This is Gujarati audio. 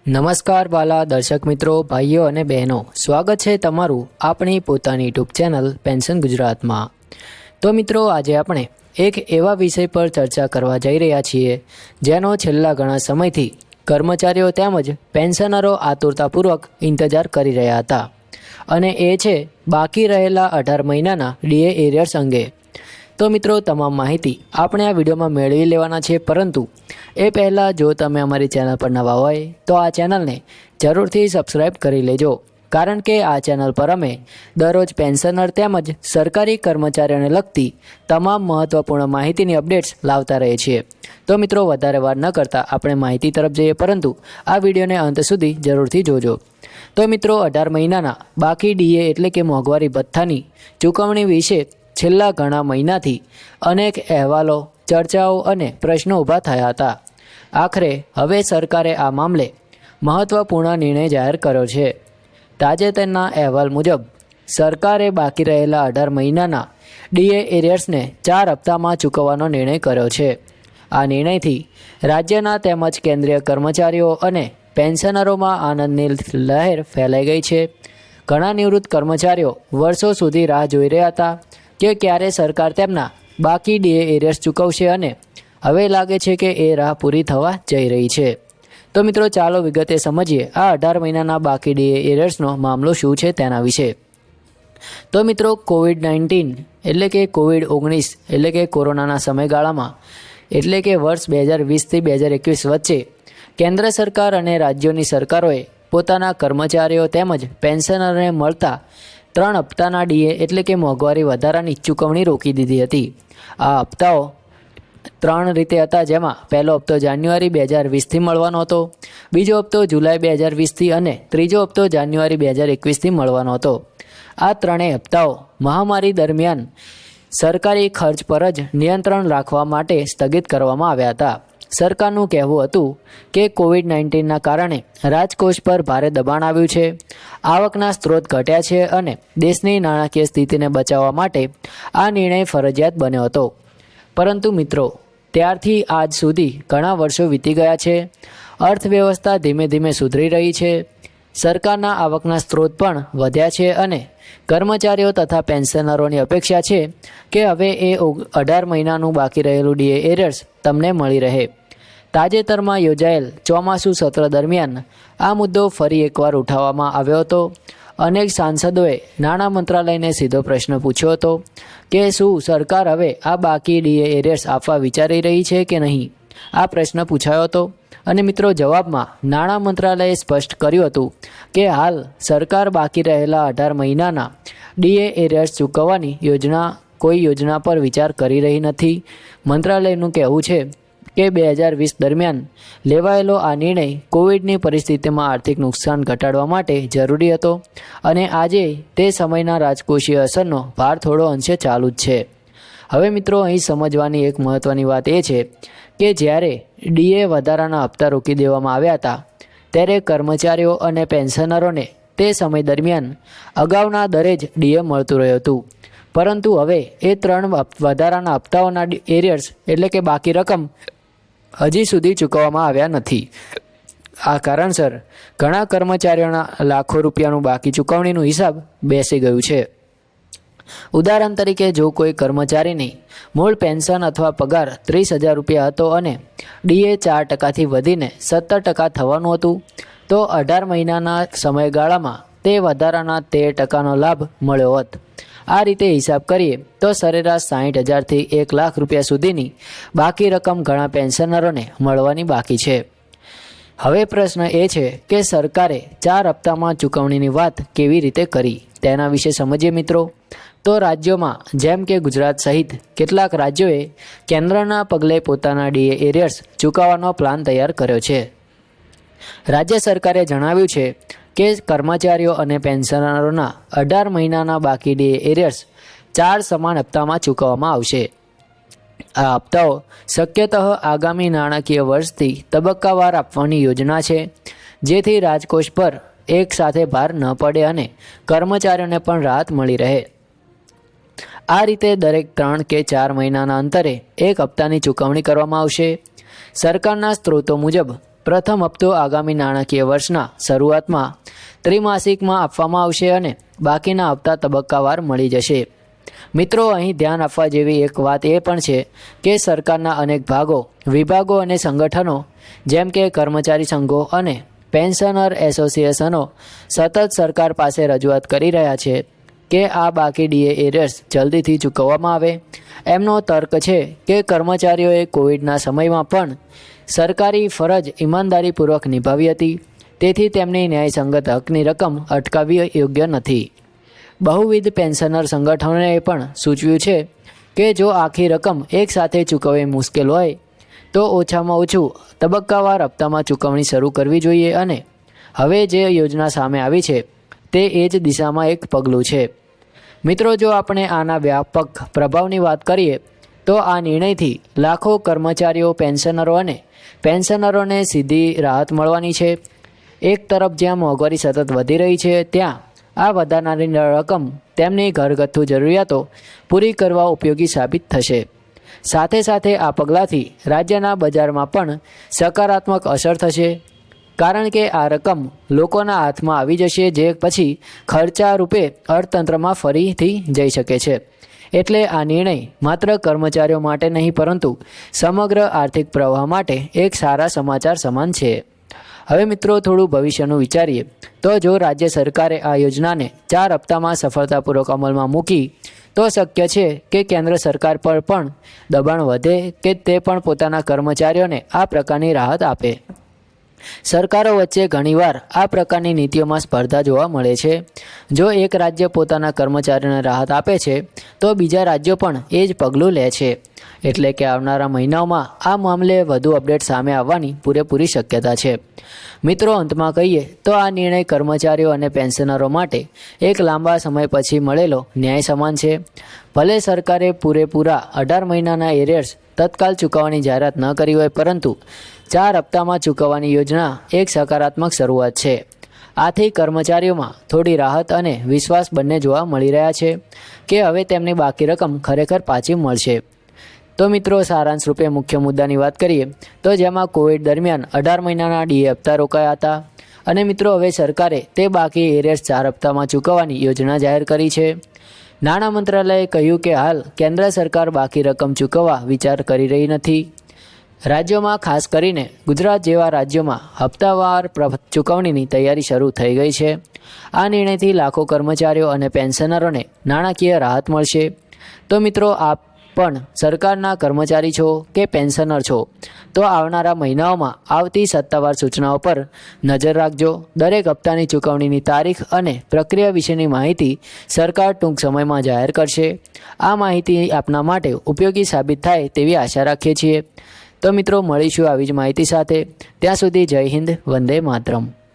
નમસ્કાર વાલા દર્શક મિત્રો, ભાઈઓ અને બહેનો, સ્વાગત છે તમારું આપણી પોતાની યુટ્યુબ ચેનલ પેન્શન ગુજરાતમાં। તો મિત્રો, આજે આપણે એક એવા વિષય પર ચર્ચા કરવા જઈ રહ્યા છીએ જેનો છેલ્લા ઘણા સમયથી કર્મચારીઓ તેમજ પેન્શનરો આતુરતાપૂર્વક ઇંતજાર કરી રહ્યા હતા, અને એ છે બાકી રહેલા 18 મહિનાના ડીએ એરિયર્સ અંગે। તો મિત્રો, તમામ માહિતી આપણે આ વિડીયોમાં મેળવી લેવાના છે, પરંતુ એ પહેલાં જો તમે અમારી ચેનલ પર નવા હોય તો આ ચેનલને જરૂરથી સબસ્ક્રાઈબ કરી લેજો, કારણ કે આ ચેનલ પર અમે દરરોજ પેન્શનર તેમજ સરકારી કર્મચારીઓને લગતી તમામ મહત્ત્વપૂર્ણ માહિતીની અપડેટ્સ લાવતા રહીએ છીએ। તો મિત્રો, વધારે વાર ન કરતાં આપણે માહિતી તરફ જઈએ, પરંતુ આ વિડીયોને અંત સુધી જરૂરથી જોજો। તો મિત્રો, 18 મહિનાના બાકી ડીએ એટલે કે મોંઘવારી ભથ્થાની ચૂકવણી વિશે છેલ્લા ઘણા મહિનાથી અનેક અહેવાલો, ચર્ચાઓ અને પ્રશ્નો ઊભા થયા હતા। આખરે હવે સરકારે આ મામલે મહત્ત્વપૂર્ણ નિર્ણય જાહેર કર્યો છે। તાજેતરના અહેવાલ મુજબ સરકારે બાકી રહેલા 18 મહિનાના ડીએ એરિયર્સને 4 હપ્તામાં ચૂકવવાનો નિર્ણય કર્યો છે। આ નિર્ણયથી રાજ્યના તેમજ કેન્દ્રીય કર્મચારીઓ અને પેન્શનરોમાં આનંદની લહેર ફેલાઈ ગઈ છે। ઘણા નિવૃત્ત કર્મચારીઓ વર્ષો સુધી રાહ જોઈ રહ્યા હતા કે ક્યારે સરકાર તેમના બાકી ડીએ એરિયર્સ ચૂકવશે, અને હવે લાગે છે કે એ રાહ પૂરી થવા જઈ રહી છે। તો મિત્રો, ચાલો વિગતે સમજીએ આ 18 મહિનાના બાકી ડીએ એરિયર્સનો મામલો શું છે તેના વિશે। તો મિત્રો, કોવિડ-19 એટલે કે કોવિડ-19 એટલે કે કોરોનાના સમયગાળામાં એટલે કે વર્ષ 2020થી 2021 વચ્ચે કેન્દ્ર સરકાર અને રાજ્યોની સરકારોએ પોતાના કર્મચારીઓ તેમજ પેન્શનરને મળતા 3 હપ્તાના ડીએ એટલે કે મોંઘવારી વધારાની ચૂકવણી રોકી દીધી હતી। આ હપ્તાઓ 3 રીતે હતા, જેમાં પહેલો હપ્તો જાન્યુઆરી 2020થી મળવાનો હતો, બીજો હપ્તો જુલાઈ 2020થી અને ત્રીજો હપ્તો જાન્યુઆરી 2021થી મળવાનો હતો। આ ત્રણેય હપ્તાઓ મહામારી દરમિયાન સરકારી ખર્ચ પર જ નિયંત્રણ રાખવા માટે સ્થગિત કરવામાં આવ્યા હતા। સરકારનું કહેવું હતું કે કોવિડ-19ના કારણે રાજકોષ પર ભારે દબાણ આવ્યું છે, આવકના સ્ત્રોત ઘટ્યા છે અને દેશની નાણાકીય સ્થિતિને બચાવવા માટે આ નિર્ણય ફરજિયાત બન્યો હતો। પરંતુ મિત્રો, ત્યારથી આજ સુધી ઘણા વર્ષો વીતી ગયા છે। અર્થવ્યવસ્થા ધીમે ધીમે સુધરી રહી છે, સરકારના આવકના સ્ત્રોત પણ વધ્યા છે અને કર્મચારીઓ તથા પેન્શનરોની અપેક્ષા છે કે હવે એ 18 મહિનાનું બાકી રહેલું ડીએ એરિયર્સ તમને મળી રહે। તાજેતરમાં યોજાયેલ ચોમાસું સત્ર દરમિયાન આ મુદ્દો ફરી એકવાર ઉઠાવવામાં આવ્યો હતો। અનેક સાંસદોએ નાણાં મંત્રાલયને સીધો પ્રશ્ન પૂછ્યો હતો કે શું સરકાર હવે આ બાકી ડીએ એરિયર્સ આપવા વિચારી રહી છે કે નહીં। આ પ્રશ્ન પૂછાયો હતો, અને મિત્રો, જવાબમાં નાણાં મંત્રાલયે સ્પષ્ટ કર્યું હતું કે હાલ સરકાર બાકી રહેલા 18 મહિનાના ડીએ એરિયર્સ ચૂકવવાની કોઈ યોજના પર વિચાર કરી રહી નથી। મંત્રાલયનું કહેવું છે કે 2020 દરમિયાન લેવાયેલો આ નિર્ણય કોવિડની પરિસ્થિતિમાં આર્થિક નુકસાન ઘટાડવા માટે જરૂરી હતો, અને આજે તે સમયના રાજકોષીય અસરનો ભાર થોડો અંશે ચાલુ જ છે। હવે મિત્રો, અહીં સમજવાની એક મહત્ત્વની વાત એ છે કે જ્યારે ડીએ વધારાના હપ્તા રોકી દેવામાં આવ્યા હતા, ત્યારે કર્મચારીઓ અને પેન્શનરોને તે સમય દરમિયાન અગાઉના દરે જ ડીએ મળતું રહ્યું હતું, પરંતુ હવે એ 3 વધારાના હપ્તાઓના એરિયર્સ એટલે કે બાકી રકમ હજી સુધી ચૂકવવામાં આવ્યા નથી। આ કારણસર ઘણા કર્મચારીઓના લાખો રૂપિયાનું બાકી ચૂકવણીનું હિસાબ બેસી ગયું છે। ઉદાહરણ તરીકે, જો કોઈ કર્મચારીની મૂળ પેન્શન અથવા પગાર 30,000 રૂપિયા હતો અને ડીએ 4%થી વધીને 17% થવાનું હતું, તો 18 મહિનાના સમયગાળામાં તે વધારાના 13%નો લાભ મળ્યો હોત। આ રીતે હિસાબ કરીએ તો સરેરાશ 60,000થી 1 લાખ રૂપિયા સુધીની બાકી રકમ ઘણા પેન્શનરોને મળવાની બાકી છે। હવે પ્રશ્ન એ છે કે સરકારે 4 હપ્તામાં ચૂકવણીની વાત કેવી રીતે કરી તેના વિશે સમજીએ મિત્રો। તો રાજ્યોમાં જેમ કે ગુજરાત સહિત કેટલાક રાજ્યોએ કેન્દ્રના પગલે પોતાના ડીએ એરિયર્સ ચૂકવવાનો પ્લાન તૈયાર કર્યો છે। રાજ્ય સરકારે જણાવ્યું છે કે કર્મચારીઓ અને પેન્શનરોના 18 મહિનાના બાકી ડીએ એરિયર્સ 4 સમાન હપ્તામાં ચૂકવવામાં આવશે। આ હપ્તાઓ શક્યતઃ આગામી નાણાકીય વર્ષથી તબક્કાવાર આપવાની યોજના છે, જેથી રાજકોષ પર એક સાથે ભાર ન પડે અને કર્મચારીઓને પણ રાહત મળી રહે। આ રીતે દરેક 3 કે 4 મહિનાના અંતરે એક હપ્તાની ચૂકવણી કરવામાં આવશે। સરકારના સ્ત્રોતો મુજબ પ્રથમ હપ્તો આગામી નાણાકીય વર્ષના શરૂઆતમાં ત્રિમાસિકમાં આપવામાં આવશે અને બાકીના હપ્તા તબક્કાવાર મળી જશે. મિત્રો, અહીં ધ્યાન આપવા જેવી એક વાત એ પણ છે કે સરકારના અનેક વિભાગો અને સંગઠનો જેમ કે કર્મચારી સંઘો અને પેન્શનર એસોસિએશનો સતત સરકાર પાસે રજૂઆત કરી રહ્યા છે કે આ બાકી ડીએ એરિયર્સ જલ્દીથી ચૂકવવામાં આવે. એમનો તર્ક છે કે કર્મચારીઓએ કોવિડના સમયમાં પણ સરકારી ફરજ ઈમાનદારીપૂર્વક નિભાવી હતી, તેથી તેમની ન્યાયસંગત હકની રકમ અટકાવવી યોગ્ય નથી. બહુવિધ પેન્શનર સંગઠનોએ પણ સૂચવ્યું છે કે જો આખી રકમ એકસાથે ચૂકવવી મુશ્કેલ હોય તો ઓછામાં ઓછું તબક્કાવાર હપ્તામાં ચૂકવણી શરૂ કરવી જોઈએ અને હવે જે યોજના સામે આવી છે તે એ જ દિશામાં એક પગલું છે. મિત્રો, જો આપણે આના વ્યાપક પ્રભાવની વાત કરીએ તો આ નિર્ણયથી લાખો કર્મચારીઓ, પેન્શનરો અને પેન્શનરોને સીધી રાહત મળવાની છે. એક તરફ જ્યાં મોંઘવારી સતત વધી રહી છે ત્યાં આ વધારાની રકમ તેમની ઘરગથ્થુ જરૂરિયાતો પૂરી કરવા ઉપયોગી સાબિત થશે. સાથે સાથે આ પગલાંથી રાજ્યના બજારમાં પણ સકારાત્મક અસર થશે, કારણ કે આ રકમ લોકોના હાથમાં આવી જશે જે પછી ખર્ચા રૂપે અર્થતંત્રમાં ફરીથી જઈ શકે છે. એટલે આ નિર્ણય માત્ર કર્મચારીઓ માટે નહીં પરંતુ સમગ્ર આર્થિક પ્રવાહ માટે એક સારા સમાચાર સમાન છે. હવે મિત્રો, થોડું ભવિષ્યનું વિચારીએ તો જો રાજ્ય સરકારે આ યોજનાને 4 હપ્તામાં સફળતાપૂર્વક અમલમાં મૂકી તો શક્ય છે કે કેન્દ્ર સરકાર પર પણ દબાણ વધે કે તે પણ પોતાના કર્મચારીઓને આ પ્રકારની રાહત આપે. સરકારો વચ્ચે ઘણીવાર આ પ્રકારની નીતિઓમાં સ્પર્ધા જોવા મળે છે. જો એક રાજ્ય પોતાના કર્મચારીઓને રાહત આપે છે તો બીજા રાજ્યો પણ એ જ પગલું લે છે. એટલે કે આવનારા મહિનાઓમાં આ મામલે વધુ અપડેટ સામે આવવાની પૂરેપૂરી શક્યતા છે. મિત્રો, અંતમાં કહીએ તો આ નિર્ણય કર્મચારીઓ અને પેન્શનરો માટે એક લાંબા સમય પછી મળેલો ન્યાય સમાન છે. ભલે સરકારે પૂરેપૂરા 18 મહિનાના એરિયર્સ તત્કાલ ચૂકવવાની જાહેરાત ન કરી હોય, પરંતુ 4 હપ્તામાં ચૂકવવાની યોજના એક સકારાત્મક શરૂઆત છે. આથી કર્મચારીઓમાં થોડી રાહત અને વિશ્વાસ બંને જોવા મળી રહ્યા છે કે હવે તેમની બાકી રકમ ખરેખર પાછી મળશે. તો મિત્રો, સારાંશ રૂપે મુખ્ય મુદ્દાની વાત કરીએ તો જેમાં કોવિડ દરમિયાન 18 મહિનાના ડીએ હપ્તા રોકાયા હતા અને મિત્રો હવે સરકારે તે બાકી એરિયર્સ 4 હપ્તામાં ચૂકવવાની યોજના જાહેર કરી છે. નાણાં મંત્રાલયે કહ્યું કે હાલ કેન્દ્ર સરકાર બાકી રકમ ચૂકવવા વિચાર કરી રહી નથી. રાજ્યોમાં ખાસ કરીને ગુજરાત જેવા રાજ્યોમાં હપ્તાવાર ચૂકવણીની તૈયારી શરૂ થઈ ગઈ છે. આ નિર્ણયથી લાખો કર્મચારીઓ અને પેન્શનરોને નાણાકીય રાહત મળશે. તો મિત્રો, આપ પણ સરકારના કર્મચારી છો કે પેન્શનર છો તો આવનારા મહિનાઓમાં આવતી સત્તાવાર સૂચનાઓ પર નજર રાખજો. દરેક હપ્તાની ચૂકવણીની તારીખ અને પ્રક્રિયા વિશેની માહિતી સરકાર ટૂંક સમયમાં જાહેર કરશે. આ માહિતી આપના માટે ઉપયોગી સાબિત થાય તેવી આશા રાખીએ છીએ. તો મિત્રો, મળીશું આવી જ માહિતી સાથે. ત્યાં સુધી જય હિન્દ, વંદે માતરમ.